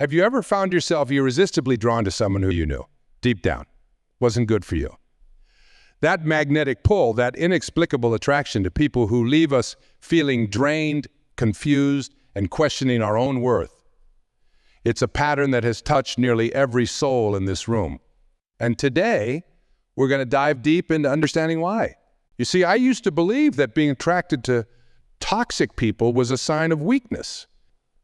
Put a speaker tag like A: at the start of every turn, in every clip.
A: Have you ever found yourself irresistibly drawn to someone who you knew, deep down, wasn't good for you? That magnetic pull, that inexplicable attraction to people who leave us feeling drained, confused, and questioning our own worth. It's a pattern that has touched nearly every soul in this room. And today, we're going to dive deep into understanding why. You see, I used to believe that being attracted to toxic people was a sign of weakness.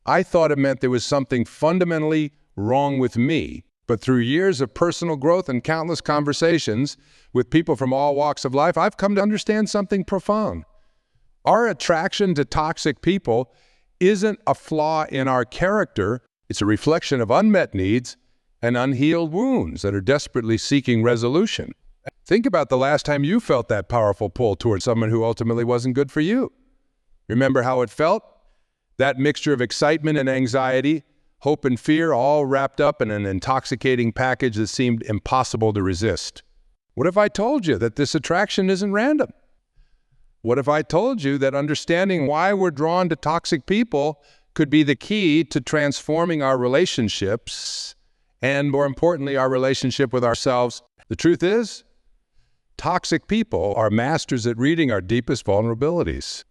A: I thought it meant there was something fundamentally wrong with me. But through years of personal growth and countless conversations with people from all walks of life, I've come to understand something profound. Our attraction to toxic people isn't a flaw in our character. It's a reflection of unmet needs and unhealed wounds that are desperately seeking resolution. Think about the last time you felt that powerful pull towards someone who ultimately wasn't good for you. Remember how it felt? That mixture of excitement and anxiety, hope and fear, all wrapped up in an intoxicating package that seemed impossible to resist. What if I told you that this attraction isn't random? What if I told you that understanding why we're drawn to toxic people could be the key to transforming our relationships and, more importantly, our relationship with ourselves? The truth is, toxic people are masters at reading our deepest vulnerabilities.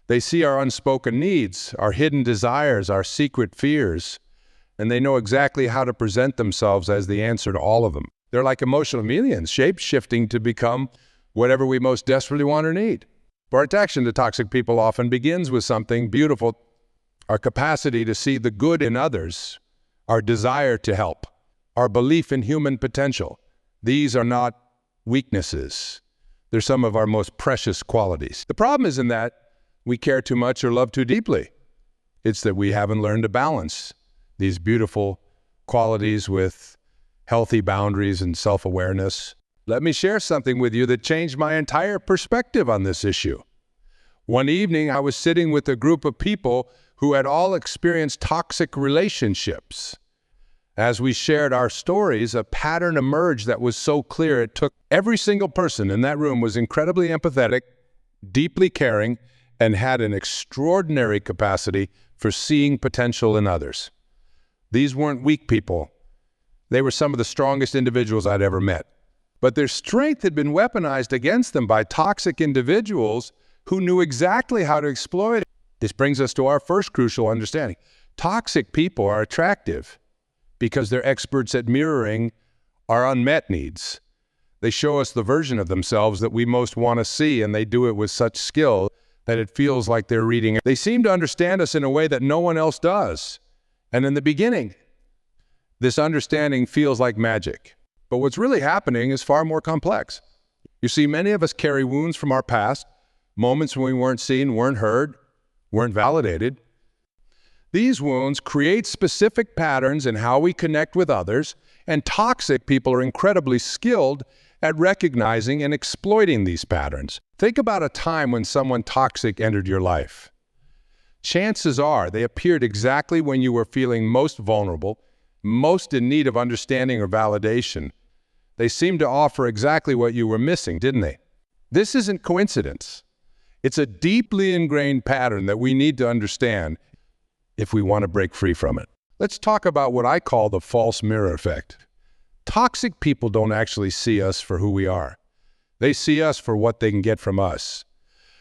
A: They see our unspoken needs, our hidden desires, our secret fears, and they know exactly how to present themselves as the answer to all of them. They're like emotional chameleons, shape-shifting to become whatever we most desperately want or need. Our attraction to toxic people often begins with something beautiful: our capacity to see the good in others, our desire to help, our belief in human potential. These are not weaknesses. They're some of our most precious qualities. The problem isn't that we care too much or love too deeply. It's that we haven't learned to balance these beautiful qualities with healthy boundaries and self-awareness. Let me share something with you that changed my entire perspective on this issue. One evening, I was sitting with a group of people who had all experienced toxic relationships. As we shared our stories, a pattern emerged that was so clear it took every single person in that room was incredibly empathetic, deeply caring, and had an extraordinary capacity for seeing potential in others. These weren't weak people. They were some of the strongest individuals I'd ever met. But their strength had been weaponized against them by toxic individuals who knew exactly how to exploit it. This brings us to our first crucial understanding. Toxic people are attractive because they're experts at mirroring our unmet needs. They show us the version of themselves that we most want to see, and they do it with such skill that it feels like they're reading it. They seem to understand us in a way that no one else does. And in the beginning, this understanding feels like magic. But what's really happening is far more complex. You see, many of us carry wounds from our past, moments when we weren't seen, weren't heard, weren't validated. These wounds create specific patterns in how we connect with others, and toxic people are incredibly skilled at recognizing and exploiting these patterns. Think about a time when someone toxic entered your life. Chances are they appeared exactly when you were feeling most vulnerable, most in need of understanding or validation. They seemed to offer exactly what you were missing, didn't they? This isn't coincidence. It's a deeply ingrained pattern that we need to understand if we want to break free from it. Let's talk about what I call the false mirror effect. Toxic people don't actually see us for who we are. They see us for what they can get from us.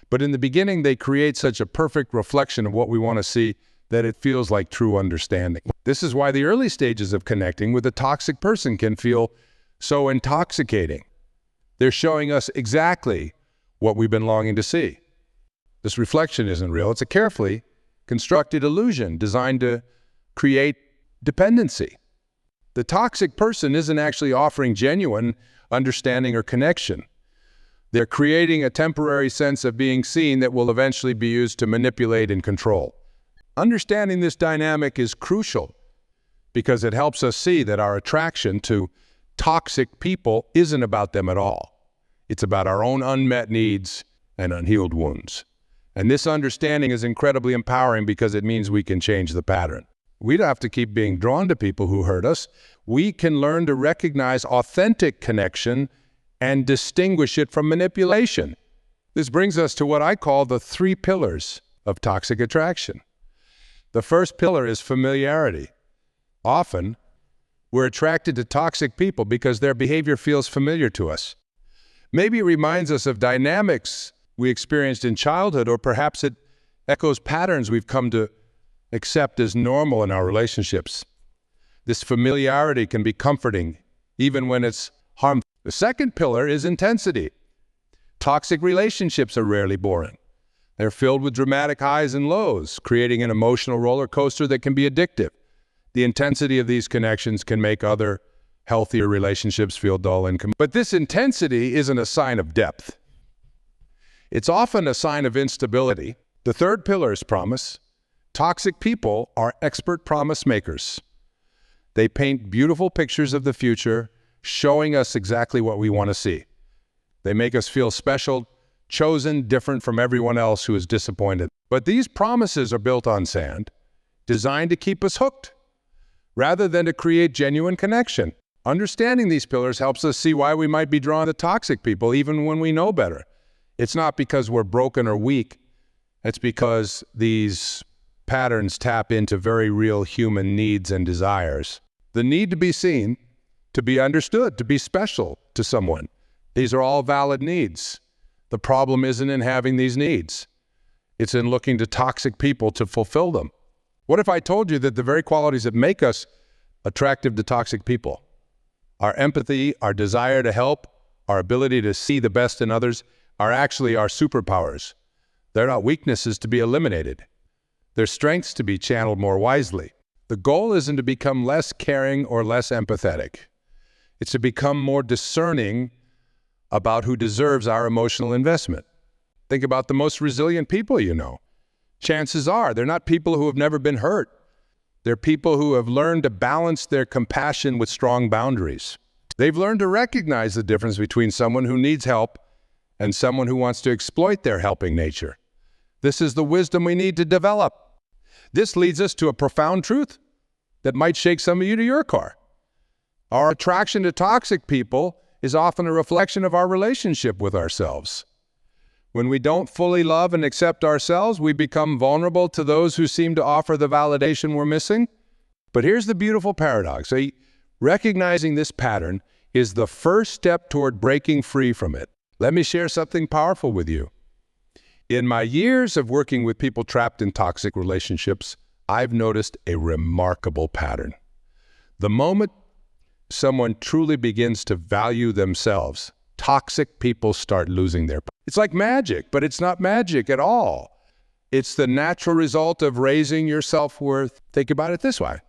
A: But in the beginning, they create such a perfect reflection of what we want to see that it feels like true understanding. This is why the early stages of connecting with a toxic person can feel so intoxicating. They're showing us exactly what we've been longing to see. This reflection isn't real. It's a carefully constructed illusion designed to create dependency. The toxic person isn't actually offering genuine understanding or connection. They're creating a temporary sense of being seen that will eventually be used to manipulate and control. Understanding this dynamic is crucial because it helps us see that our attraction to toxic people isn't about them at all. It's about our own unmet needs and unhealed wounds. And this understanding is incredibly empowering because it means we can change the pattern. We don't have to keep being drawn to people who hurt us. We can learn to recognize authentic connection and distinguish it from manipulation. This brings us to what I call the 3 pillars of toxic attraction. The first pillar is familiarity. Often, we're attracted to toxic people because their behavior feels familiar to us. Maybe it reminds us of dynamics we experienced in childhood, or perhaps it echoes patterns we've come to accept as normal in our relationships. This familiarity can be comforting, even when it's harmful. The second pillar is intensity. Toxic relationships are rarely boring. They're filled with dramatic highs and lows, creating an emotional roller coaster that can be addictive. The intensity of these connections can make other healthier relationships feel dull and but this intensity isn't a sign of depth. It's often a sign of instability. The third pillar is promise. Toxic people are expert promise makers. They paint beautiful pictures of the future, showing us exactly what we want to see. They make us feel special, chosen, different from everyone else who is disappointed. But these promises are built on sand, designed to keep us hooked, rather than to create genuine connection. Understanding these pillars helps us see why we might be drawn to toxic people even when we know better. It's not because we're broken or weak. It's because these patterns tap into very real human needs and desires. The need to be seen, to be understood, to be special to someone. These are all valid needs. The problem isn't in having these needs. It's in looking to toxic people to fulfill them. What if I told you that the very qualities that make us attractive to toxic people, our empathy, our desire to help, our ability to see the best in others, are actually our superpowers? They're not weaknesses to be eliminated. They're strengths to be channeled more wisely. The goal isn't to become less caring or less empathetic. It's to become more discerning about who deserves our emotional investment. Think about the most resilient people you know. Chances are they're not people who have never been hurt. They're people who have learned to balance their compassion with strong boundaries. They've learned to recognize the difference between someone who needs help and someone who wants to exploit their helping nature. This is the wisdom we need to develop. This leads us to a profound truth that might shake some of you to your core. Our attraction to toxic people is often a reflection of our relationship with ourselves. When we don't fully love and accept ourselves, we become vulnerable to those who seem to offer the validation we're missing. But here's the beautiful paradox. Recognizing this pattern is the first step toward breaking free from it. Let me share something powerful with you. In my years of working with people trapped in toxic relationships, I've noticed a remarkable pattern. The moment someone truly begins to value themselves, toxic people start losing their power. It's like magic, but it's not magic at all. It's the natural result of raising your self-worth. Think about it this way.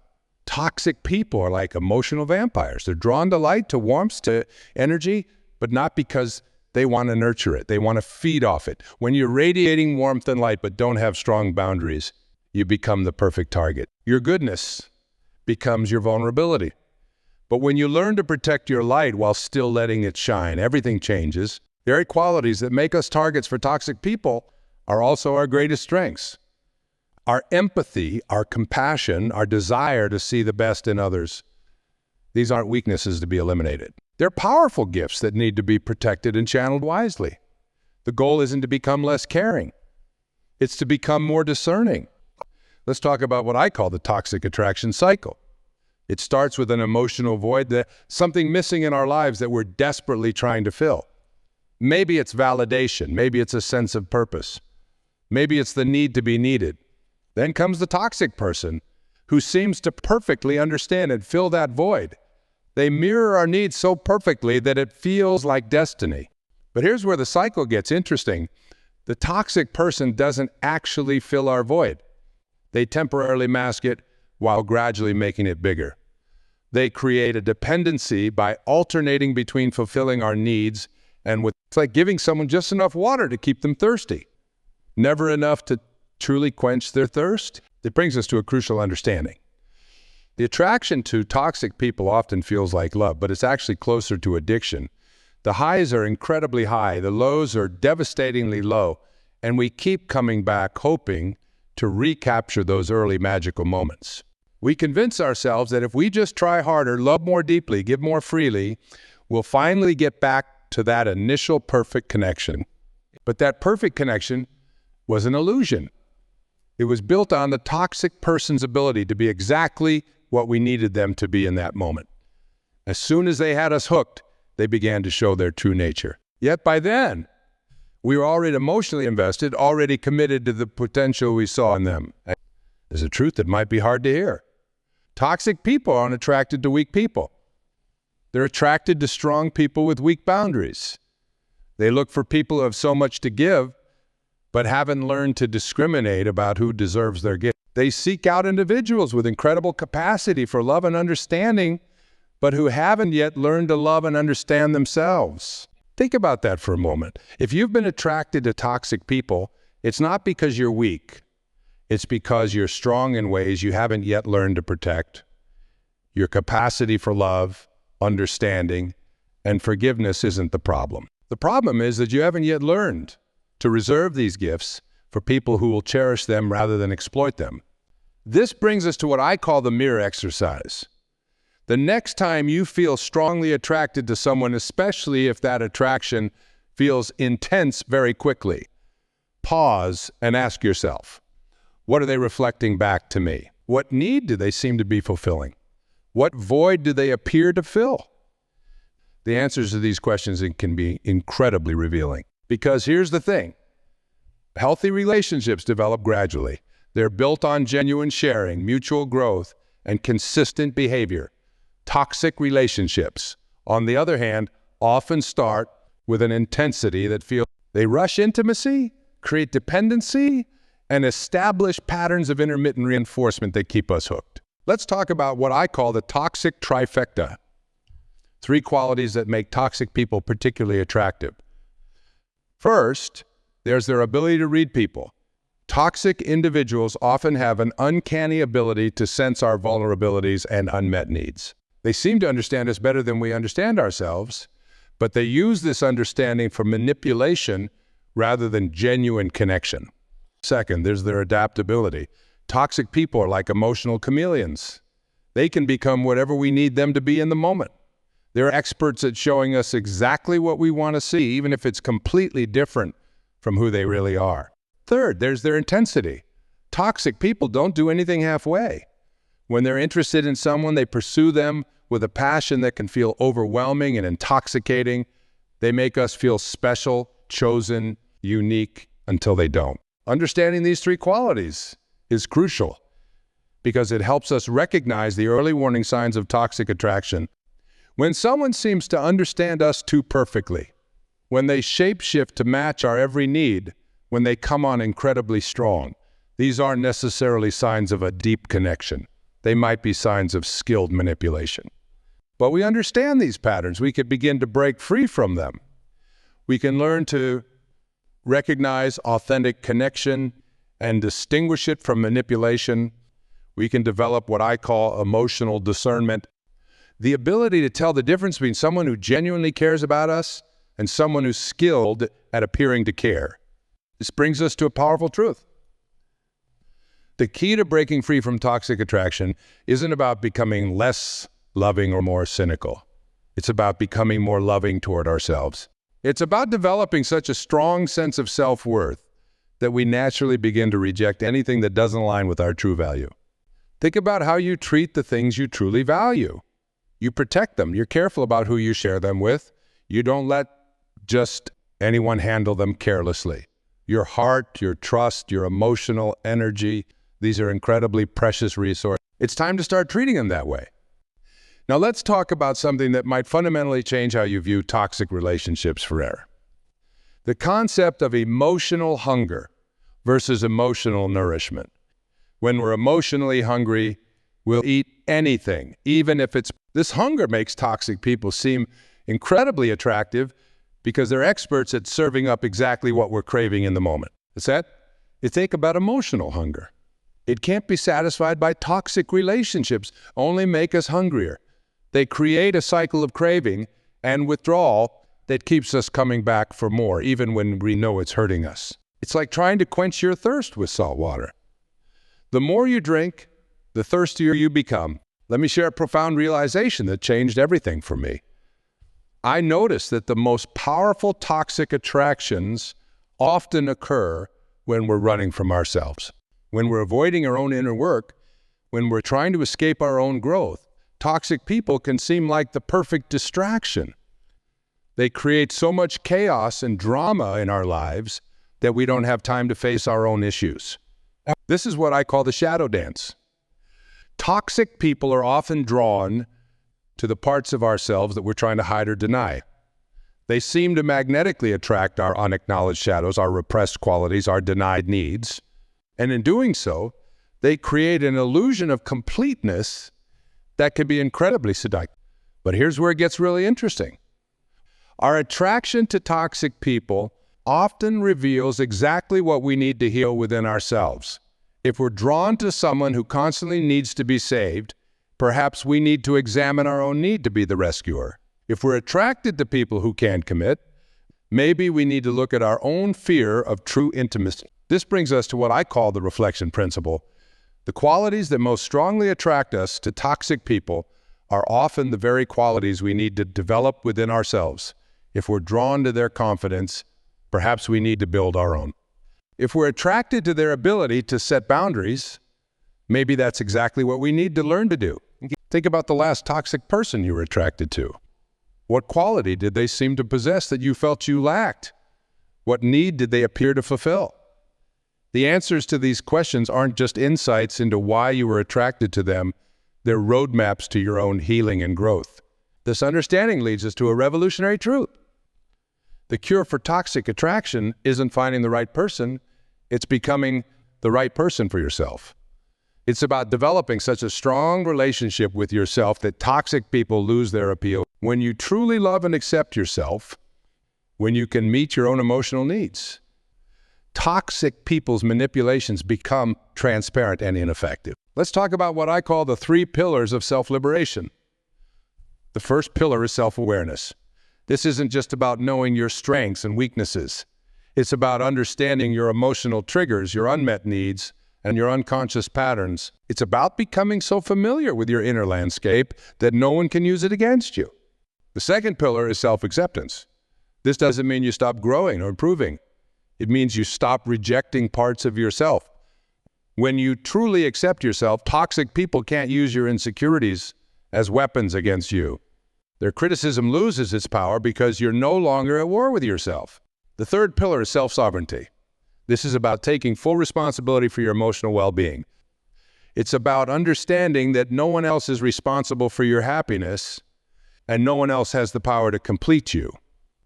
A: Toxic people are like emotional vampires. They're drawn to light, to warmth, to energy, but not because they want to nurture it. They want to feed off it. When you're radiating warmth and light but don't have strong boundaries, you become the perfect target. Your goodness becomes your vulnerability. But when you learn to protect your light while still letting it shine, everything changes. The very qualities that make us targets for toxic people are also our greatest strengths. Our empathy, our compassion, our desire to see the best in others. These aren't weaknesses to be eliminated. They're powerful gifts that need to be protected and channeled wisely. The goal isn't to become less caring. It's to become more discerning. Let's talk about what I call the toxic attraction cycle. It starts with an emotional void, something missing in our lives that we're desperately trying to fill. Maybe it's validation. Maybe it's a sense of purpose. Maybe it's the need to be needed. Then comes the toxic person who seems to perfectly understand and fill that void. They mirror our needs so perfectly that it feels like destiny. But here's where the cycle gets interesting. The toxic person doesn't actually fill our void. They temporarily mask it while gradually making it bigger. They create a dependency by alternating between fulfilling our needs and it's like giving someone just enough water to keep them thirsty. Never enough to truly quench their thirst. It brings us to a crucial understanding. The attraction to toxic people often feels like love, but it's actually closer to addiction. The highs are incredibly high, the lows are devastatingly low, and we keep coming back hoping to recapture those early magical moments. We convince ourselves that if we just try harder, love more deeply, give more freely, we'll finally get back to that initial perfect connection. But that perfect connection was an illusion. It was built on the toxic person's ability to be exactly what we needed them to be in that moment. As soon as they had us hooked, they began to show their true nature. Yet by then, we were already emotionally invested, already committed to the potential we saw in them. There's a truth that might be hard to hear. Toxic people aren't attracted to weak people. They're attracted to strong people with weak boundaries. They look for people who have so much to give, but haven't learned to discriminate about who deserves their gift. They seek out individuals with incredible capacity for love and understanding, but who haven't yet learned to love and understand themselves. Think about that for a moment. If you've been attracted to toxic people, it's not because you're weak. It's because you're strong in ways you haven't yet learned to protect. Your capacity for love, understanding, and forgiveness isn't the problem. The problem is that you haven't yet learned to reserve these gifts for people who will cherish them rather than exploit them. This brings us to what I call the mirror exercise. The next time you feel strongly attracted to someone, especially if that attraction feels intense very quickly, pause and ask yourself, what are they reflecting back to me? What need do they seem to be fulfilling? What void do they appear to fill? The answers to these questions can be incredibly revealing. Because here's the thing. Healthy relationships develop gradually. They're built on genuine sharing, mutual growth, and consistent behavior. Toxic relationships, on the other hand, often start with an intensity that feels they rush intimacy, create dependency, and establish patterns of intermittent reinforcement that keep us hooked. Let's talk about what I call the toxic trifecta. 3 qualities that make toxic people particularly attractive. First, there's their ability to read people. Toxic individuals often have an uncanny ability to sense our vulnerabilities and unmet needs. They seem to understand us better than we understand ourselves, but they use this understanding for manipulation rather than genuine connection. Second, there's their adaptability. Toxic people are like emotional chameleons. They can become whatever we need them to be in the moment. They're experts at showing us exactly what we want to see, even if it's completely different from who they really are. Third, there's their intensity. Toxic people don't do anything halfway. When they're interested in someone, they pursue them with a passion that can feel overwhelming and intoxicating. They make us feel special, chosen, unique, until they don't. Understanding these 3 qualities is crucial because it helps us recognize the early warning signs of toxic attraction. When someone seems to understand us too perfectly, when they shape-shift to match our every need, when they come on incredibly strong, these aren't necessarily signs of a deep connection. They might be signs of skilled manipulation. But we understand these patterns. We can begin to break free from them. We can learn to recognize authentic connection and distinguish it from manipulation. We can develop what I call emotional discernment. The ability to tell the difference between someone who genuinely cares about us and someone who's skilled at appearing to care. This brings us to a powerful truth. The key to breaking free from toxic attraction isn't about becoming less loving or more cynical. It's about becoming more loving toward ourselves. It's about developing such a strong sense of self-worth that we naturally begin to reject anything that doesn't align with our true value. Think about how you treat the things you truly value. You protect them. You're careful about who you share them with. You don't let just anyone handle them carelessly. Your heart, your trust, your emotional energy, these are incredibly precious resources. It's time to start treating them that way. Now let's talk about something that might fundamentally change how you view toxic relationships forever. The concept of emotional hunger versus emotional nourishment. When we're emotionally hungry, we'll eat anything, even if it's... This hunger makes toxic people seem incredibly attractive because they're experts at serving up exactly what we're craving in the moment. Think about emotional hunger. It can't be satisfied by toxic relationships, only make us hungrier. They create a cycle of craving and withdrawal that keeps us coming back for more, even when we know it's hurting us. It's like trying to quench your thirst with salt water. The more you drink, the thirstier you become. Let me share a profound realization that changed everything for me. I noticed that the most powerful toxic attractions often occur when we're running from ourselves. When we're avoiding our own inner work, When we're trying to escape our own growth, toxic people can seem like the perfect distraction. They create so much chaos and drama in our lives that we don't have time to face our own issues. This is what I call the shadow dance. Toxic people are often drawn to the parts of ourselves that we're trying to hide or deny. They seem to magnetically attract our unacknowledged shadows, our repressed qualities, our denied needs. And in doing so, they create an illusion of completeness that can be incredibly seductive. But here's where it gets really interesting. Our attraction to toxic people often reveals exactly what we need to heal within ourselves. If we're drawn to someone who constantly needs to be saved, perhaps we need to examine our own need to be the rescuer. If we're attracted to people who can't commit, maybe we need to look at our own fear of true intimacy. This brings us to what I call the reflection principle. The qualities that most strongly attract us to toxic people are often the very qualities we need to develop within ourselves. If we're drawn to their confidence, perhaps we need to build our own. If we're attracted to their ability to set boundaries, maybe that's exactly what we need to learn to do. Think about the last toxic person you were attracted to. What quality did they seem to possess that you felt you lacked? What need did they appear to fulfill? The answers to these questions aren't just insights into why you were attracted to them, they're roadmaps to your own healing and growth. This understanding leads us to a revolutionary truth. The cure for toxic attraction isn't finding the right person, it's becoming the right person for yourself. It's about developing such a strong relationship with yourself that toxic people lose their appeal. When you truly love and accept yourself, when you can meet your own emotional needs, toxic people's manipulations become transparent and ineffective. Let's talk about what I call the 3 pillars of self-liberation. The first pillar is self-awareness. This isn't just about knowing your strengths and weaknesses. It's about understanding your emotional triggers, your unmet needs, and your unconscious patterns. It's about becoming so familiar with your inner landscape that no one can use it against you. The second pillar is self-acceptance. This doesn't mean you stop growing or improving. It means you stop rejecting parts of yourself. When you truly accept yourself, toxic people can't use your insecurities as weapons against you. Their criticism loses its power because you're no longer at war with yourself. The third pillar is self-sovereignty. This is about taking full responsibility for your emotional well-being. It's about understanding that no one else is responsible for your happiness and no one else has the power to complete you.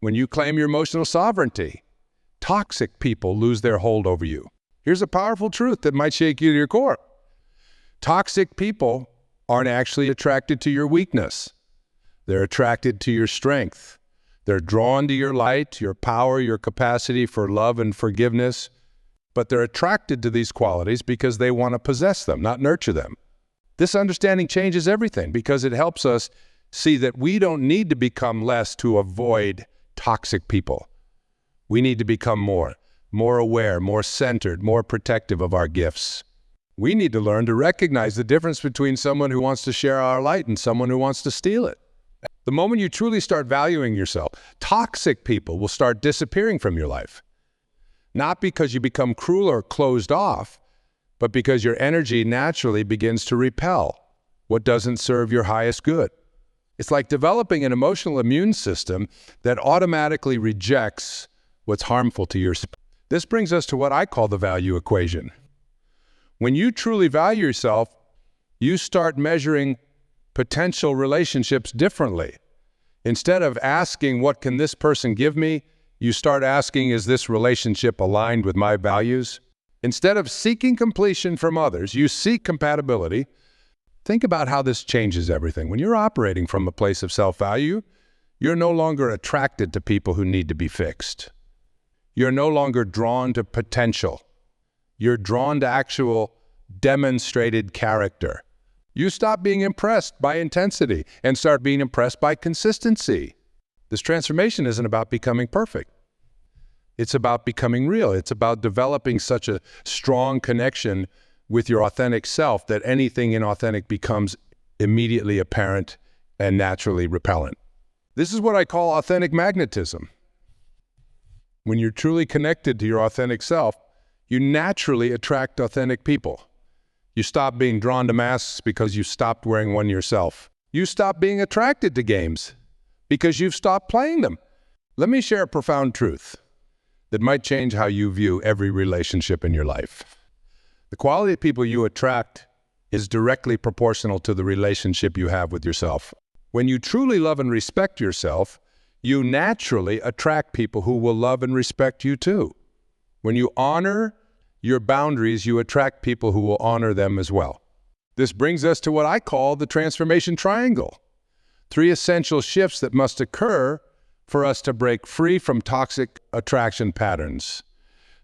A: When you claim your emotional sovereignty, toxic people lose their hold over you. Here's a powerful truth that might shake you to your core. Toxic people aren't actually attracted to your weakness. They're attracted to your strength. They're drawn to your light, your power, your capacity for love and forgiveness. But they're attracted to these qualities because they want to possess them, not nurture them. This understanding changes everything because it helps us see that we don't need to become less to avoid toxic people. We need to become more aware, more centered, more protective of our gifts. We need to learn to recognize the difference between someone who wants to share our light and someone who wants to steal it. The moment you truly start valuing yourself, toxic people will start disappearing from your life. Not because you become cruel or closed off, but because your energy naturally begins to repel what doesn't serve your highest good. It's like developing an emotional immune system that automatically rejects what's harmful to your spirit. This brings us to what I call the value equation. When you truly value yourself, you start measuring potential relationships differently. Instead of asking, what can this person give me? You start asking, is this relationship aligned with my values? Instead of seeking completion from others, you seek compatibility. Think about how this changes everything. When you're operating from a place of self-value, you're no longer attracted to people who need to be fixed. You're no longer drawn to potential. You're drawn to actual demonstrated character. You stop being impressed by intensity and start being impressed by consistency. This transformation isn't about becoming perfect. It's about becoming real. It's about developing such a strong connection with your authentic self that anything inauthentic becomes immediately apparent and naturally repellent. This is what I call authentic magnetism. When you're truly connected to your authentic self, you naturally attract authentic people. You stop being drawn to masks because you stopped wearing one yourself. You stop being attracted to games because you've stopped playing them. Let me share a profound truth that might change how you view every relationship in your life. The quality of people you attract is directly proportional to the relationship you have with yourself. When you truly love and respect yourself, you naturally attract people who will love and respect you too. When you honor your boundaries, you attract people who will honor them as well. This brings us to what I call the transformation triangle. 3 essential shifts that must occur for us to break free from toxic attraction patterns.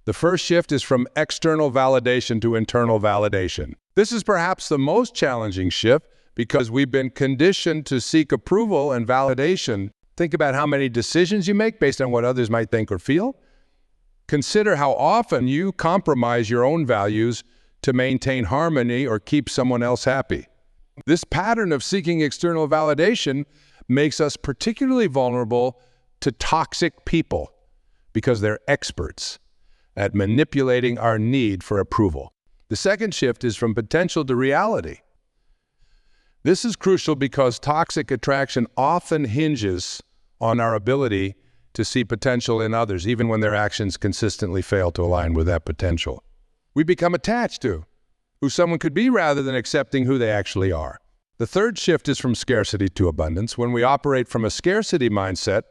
A: The first shift is from external validation to internal validation. This is perhaps the most challenging shift because we've been conditioned to seek approval and validation. Think about how many decisions you make based on what others might think or feel. Consider how often you compromise your own values to maintain harmony or keep someone else happy. This pattern of seeking external validation makes us particularly vulnerable to toxic people because they're experts at manipulating our need for approval. The second shift is from potential to reality. This is crucial because toxic attraction often hinges on our ability to see potential in others, even when their actions consistently fail to align with that potential. We become attached to who someone could be rather than accepting who they actually are. The third shift is from scarcity to abundance. When we operate from a scarcity mindset,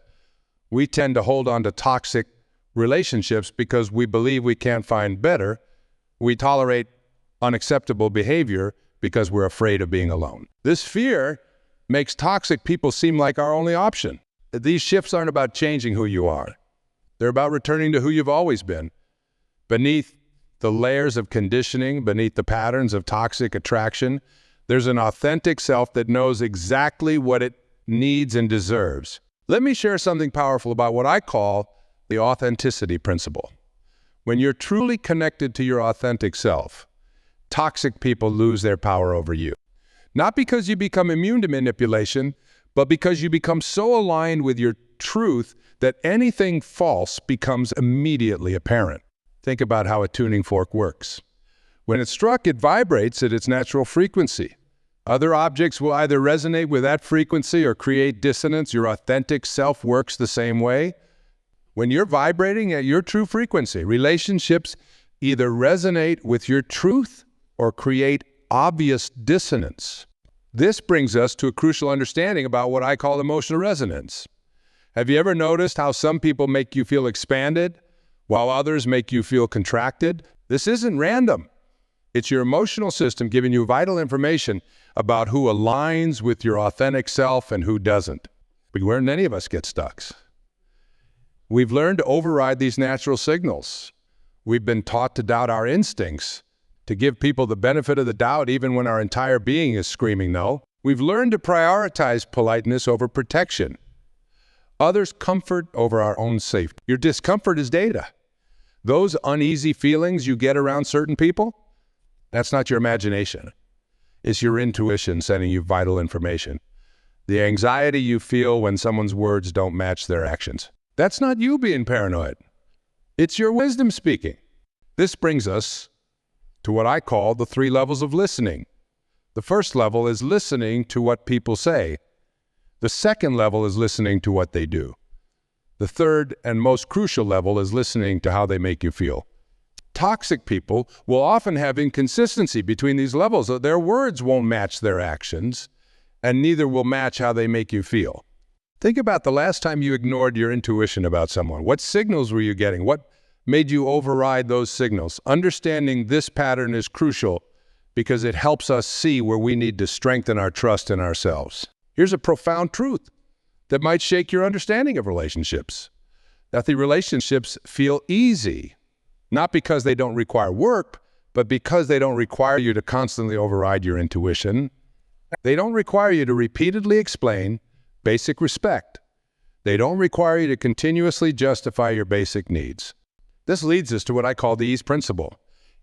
A: we tend to hold on to toxic relationships because we believe we can't find better. We tolerate unacceptable behavior because we're afraid of being alone. This fear makes toxic people seem like our only option. These shifts aren't about changing who you are. They're about returning to who you've always been. Beneath the layers of conditioning, beneath the patterns of toxic attraction, there's an authentic self that knows exactly what it needs and deserves. Let me share something powerful about what I call the authenticity principle. When you're truly connected to your authentic self, toxic people lose their power over you. Not because you become immune to manipulation, but because you become so aligned with your truth that anything false becomes immediately apparent. Think about how a tuning fork works. When it's struck, it vibrates at its natural frequency. Other objects will either resonate with that frequency or create dissonance. Your authentic self works the same way. When you're vibrating at your true frequency, relationships either resonate with your truth or create obvious dissonance. This brings us to a crucial understanding about what I call emotional resonance. Have you ever noticed how some people make you feel expanded while others make you feel contracted? This isn't random. It's your emotional system giving you vital information about who aligns with your authentic self and who doesn't. But where many of us get stuck. We've learned to override these natural signals. We've been taught to doubt our instincts, to give people the benefit of the doubt even when our entire being is screaming no. We've learned to prioritize politeness over protection, others' comfort over our own safety. Your discomfort is data. Those uneasy feelings you get around certain people, that's not your imagination. It's your intuition sending you vital information. The anxiety you feel when someone's words don't match their actions. That's not you being paranoid. It's your wisdom speaking. This brings us to what I call the 3 levels of listening. The first level is listening to what people say. The second level is listening to what they do. The third and most crucial level is listening to how they make you feel. Toxic people will often have inconsistency between these levels. Their words won't match their actions, and neither will match how they make you feel. Think about the last time you ignored your intuition about someone. What signals were you getting? What made you override those signals? Understanding this pattern is crucial because it helps us see where we need to strengthen our trust in ourselves. Here's a profound truth that might shake your understanding of relationships. That the relationships feel easy, not because they don't require work, but because they don't require you to constantly override your intuition. They don't require you to repeatedly explain basic respect. They don't require you to continuously justify your basic needs. This leads us to what I call the ease principle.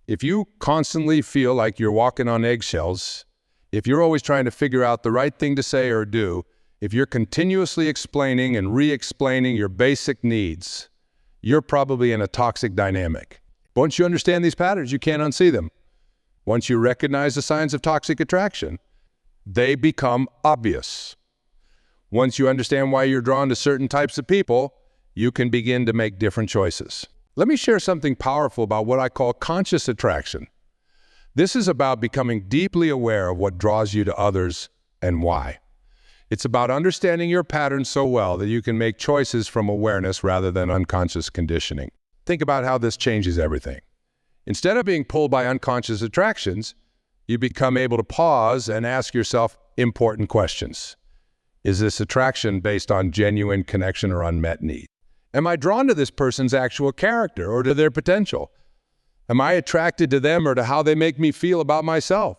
A: If you constantly feel like you're walking on eggshells, if you're always trying to figure out the right thing to say or do, if you're continuously explaining and re-explaining your basic needs, you're probably in a toxic dynamic. Once you understand these patterns, you can't unsee them. Once you recognize the signs of toxic attraction, they become obvious. Once you understand why you're drawn to certain types of people, you can begin to make different choices. Let me share something powerful about what I call conscious attraction. This is about becoming deeply aware of what draws you to others and why. It's about understanding your patterns so well that you can make choices from awareness rather than unconscious conditioning. Think about how this changes everything. Instead of being pulled by unconscious attractions, you become able to pause and ask yourself important questions. Is this attraction based on genuine connection or unmet need? Am I drawn to this person's actual character or to their potential? Am I attracted to them or to how they make me feel about myself?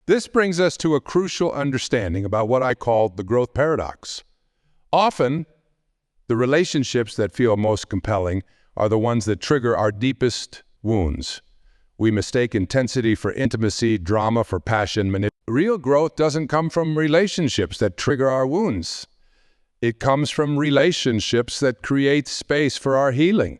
A: This brings us to a crucial understanding about what I call the growth paradox. Often, the relationships that feel most compelling are the ones that trigger our deepest wounds. We mistake intensity for intimacy, drama for passion. Real growth doesn't come from relationships that trigger our wounds. It comes from relationships that create space for our healing.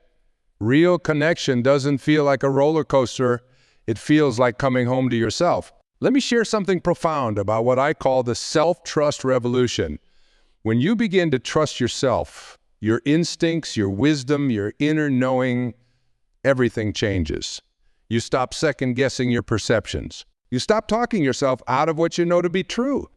A: Real connection doesn't feel like a roller coaster. It feels like coming home to yourself. Let me share something profound about what I call the self-trust revolution. When you begin to trust yourself, your instincts, your wisdom, your inner knowing, everything changes. You stop second-guessing your perceptions. You stop talking yourself out of what you know to be true.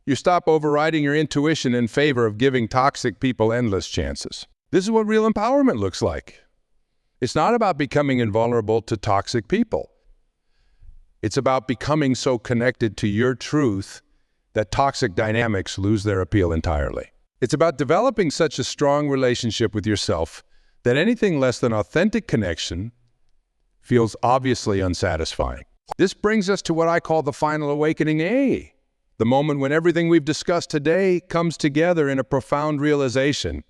A: You stop overriding your intuition in favor of giving toxic people endless chances. This is what real empowerment looks like. It's not about becoming invulnerable to toxic people. It's about becoming so connected to your truth that toxic dynamics lose their appeal entirely. It's about developing such a strong relationship with yourself that anything less than authentic connection feels obviously unsatisfying. This brings us to what I call the final awakening A, the moment when everything we've discussed today comes together in a profound realization.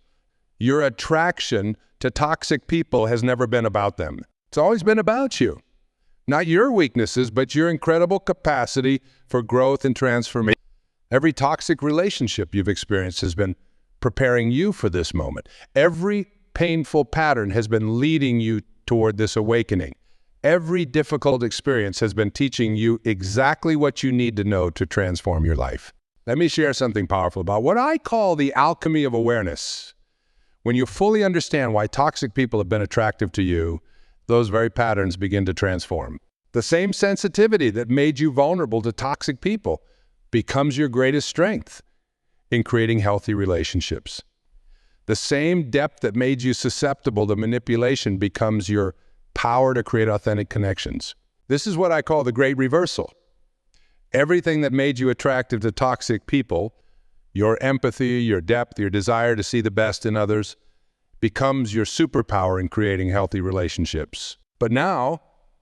A: Your attraction to toxic people has never been about them. It's always been about you. Not your weaknesses, but your incredible capacity for growth and transformation. Every toxic relationship you've experienced has been preparing you for this moment. Every painful pattern has been leading you toward this awakening. Every difficult experience has been teaching you exactly what you need to know to transform your life. Let me share something powerful about what I call the alchemy of awareness. When you fully understand why toxic people have been attractive to you, those very patterns begin to transform. The same sensitivity that made you vulnerable to toxic people becomes your greatest strength in creating healthy relationships. The same depth that made you susceptible to manipulation becomes your power to create authentic connections. This is what I call the great reversal. Everything that made you attractive to toxic people, your empathy, your depth, your desire to see the best in others, becomes your superpower in creating healthy relationships. But now,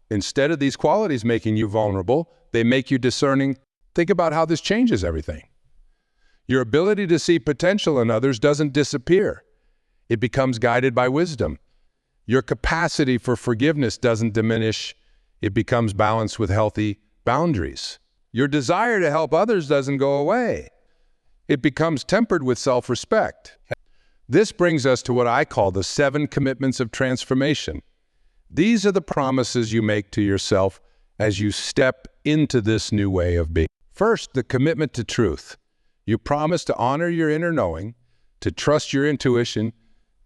A: instead of these qualities making you vulnerable, they make you discerning. Think about how this changes everything. Your ability to see potential in others doesn't disappear. It becomes guided by wisdom. Your capacity for forgiveness doesn't diminish. It becomes balanced with healthy boundaries. Your desire to help others doesn't go away. It becomes tempered with self-respect. This brings us to what I call the 7 commitments of transformation. These are the promises you make to yourself as you step into this new way of being. First, the commitment to truth. You promise to honor your inner knowing, to trust your intuition,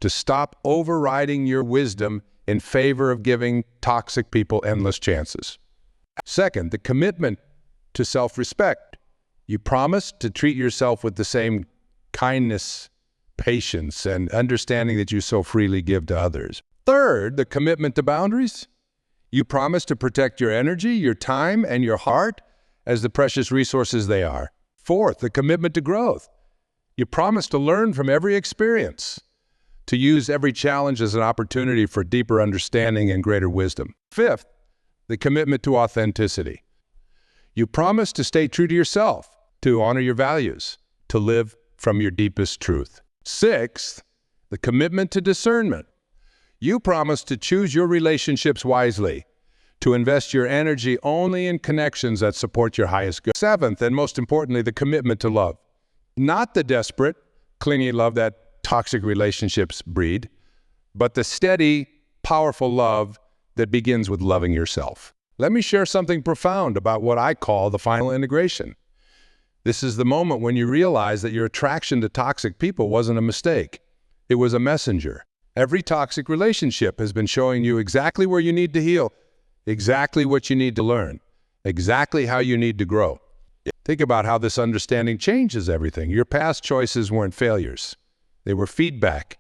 A: to stop overriding your wisdom in favor of giving toxic people endless chances. Second, the commitment to self-respect. You promise to treat yourself with the same kindness, patience, and understanding that you so freely give to others. Third, the commitment to boundaries. You promise to protect your energy, your time, and your heart as the precious resources they are. Fourth, the commitment to growth. You promise to learn from every experience, to use every challenge as an opportunity for deeper understanding and greater wisdom. Fifth, the commitment to authenticity. You promise to stay true to yourself, to honor your values, to live from your deepest truth. Sixth, the commitment to discernment. You promise to choose your relationships wisely, to invest your energy only in connections that support your highest good. Seventh, and most importantly, the commitment to love. Not the desperate, clingy love that toxic relationships breed, but the steady, powerful love that begins with loving yourself. Let me share something profound about what I call the final integration. This is the moment when you realize that your attraction to toxic people wasn't a mistake. It was a messenger. Every toxic relationship has been showing you exactly where you need to heal, exactly what you need to learn, exactly how you need to grow. Think about how this understanding changes everything. Your past choices weren't failures. They were feedback.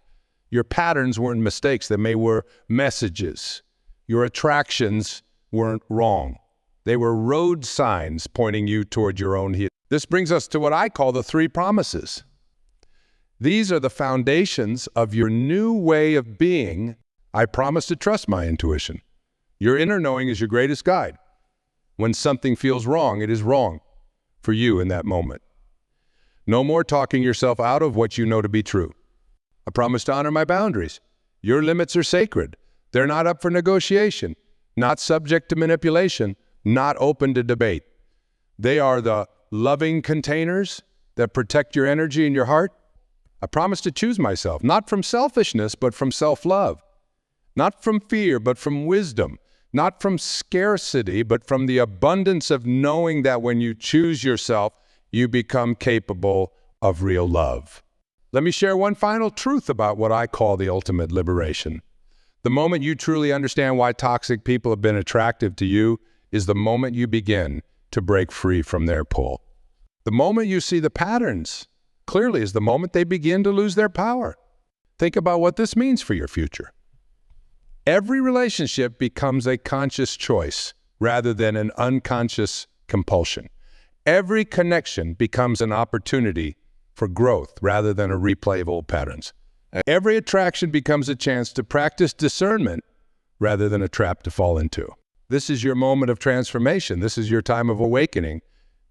A: Your patterns weren't mistakes. They were messages. Your attractions weren't wrong. They were road signs pointing you toward your own healing. This brings us to what I call the 3 promises. These are the foundations of your new way of being. I promise to trust my intuition. Your inner knowing is your greatest guide. When something feels wrong, it is wrong for you in that moment. No more talking yourself out of what you know to be true. I promise to honor my boundaries. Your limits are sacred. They're not up for negotiation, not subject to manipulation, not open to debate. They are the loving containers that protect your energy and your heart. I promise to choose myself, not from selfishness, but from self-love. Not from fear, but from wisdom. Not from scarcity, but from the abundance of knowing that when you choose yourself, you become capable of real love. Let me share one final truth about what I call the ultimate liberation. The moment you truly understand why toxic people have been attractive to you is the moment you begin to break free from their pull. The moment you see the patterns clearly is the moment they begin to lose their power. Think about what this means for your future. Every relationship becomes a conscious choice rather than an unconscious compulsion. Every connection becomes an opportunity for growth rather than a replay of old patterns. Every attraction becomes a chance to practice discernment rather than a trap to fall into. This is your moment of transformation. This is your time of awakening.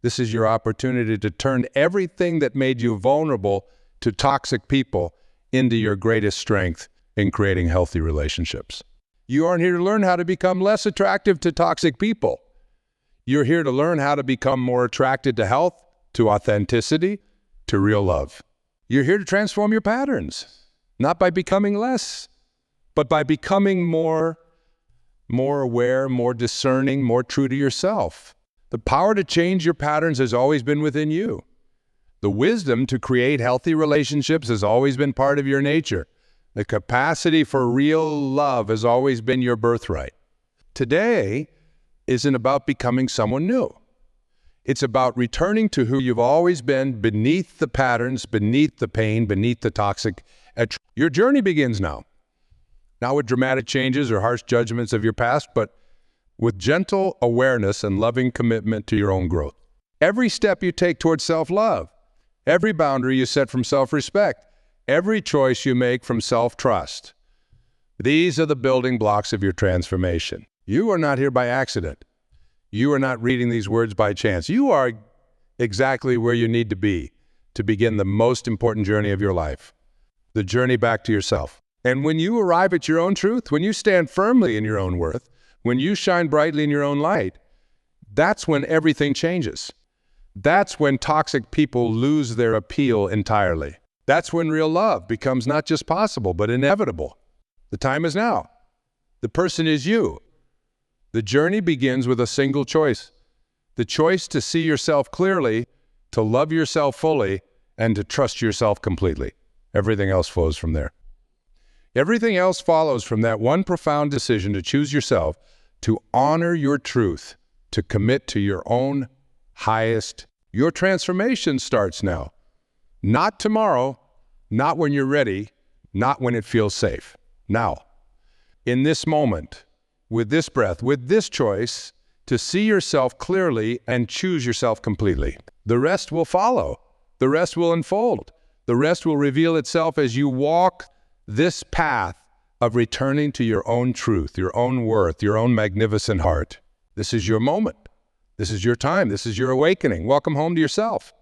A: This is your opportunity to turn everything that made you vulnerable to toxic people into your greatest strength in creating healthy relationships. You aren't here to learn how to become less attractive to toxic people. You're here to learn how to become more attracted to health, to authenticity, to real love. You're here to transform your patterns, not by becoming less, but by becoming more aware, more discerning, more true to yourself. The power to change your patterns has always been within you. The wisdom to create healthy relationships has always been part of your nature. The capacity for real love has always been your birthright. Today isn't about becoming someone new. It's about returning to who you've always been, beneath the patterns, beneath the pain, beneath the toxic. Your journey begins now. Not with dramatic changes or harsh judgments of your past, but with gentle awareness and loving commitment to your own growth. Every step you take towards self-love, every boundary you set from self-respect, every choice you make from self-trust. These are the building blocks of your transformation. You are not here by accident. You are not reading these words by chance. You are exactly where you need to be to begin the most important journey of your life, the journey back to yourself. And when you arrive at your own truth, when you stand firmly in your own worth, when you shine brightly in your own light, that's when everything changes. That's when toxic people lose their appeal entirely. That's when real love becomes not just possible, but inevitable. The time is now. The person is you. The journey begins with a single choice. The choice to see yourself clearly, to love yourself fully, and to trust yourself completely. Everything else flows from there. Everything else follows from that one profound decision to choose yourself, to honor your truth, to commit to your own highest. Your transformation starts now. Not tomorrow, not when you're ready, not when it feels safe. Now, in this moment, with this breath, with this choice, to see yourself clearly and choose yourself completely. The rest will follow. The rest will unfold. The rest will reveal itself as you walk this path of returning to your own truth, your own worth, your own magnificent heart. This is your moment. This is your time. This is your awakening. Welcome home to yourself.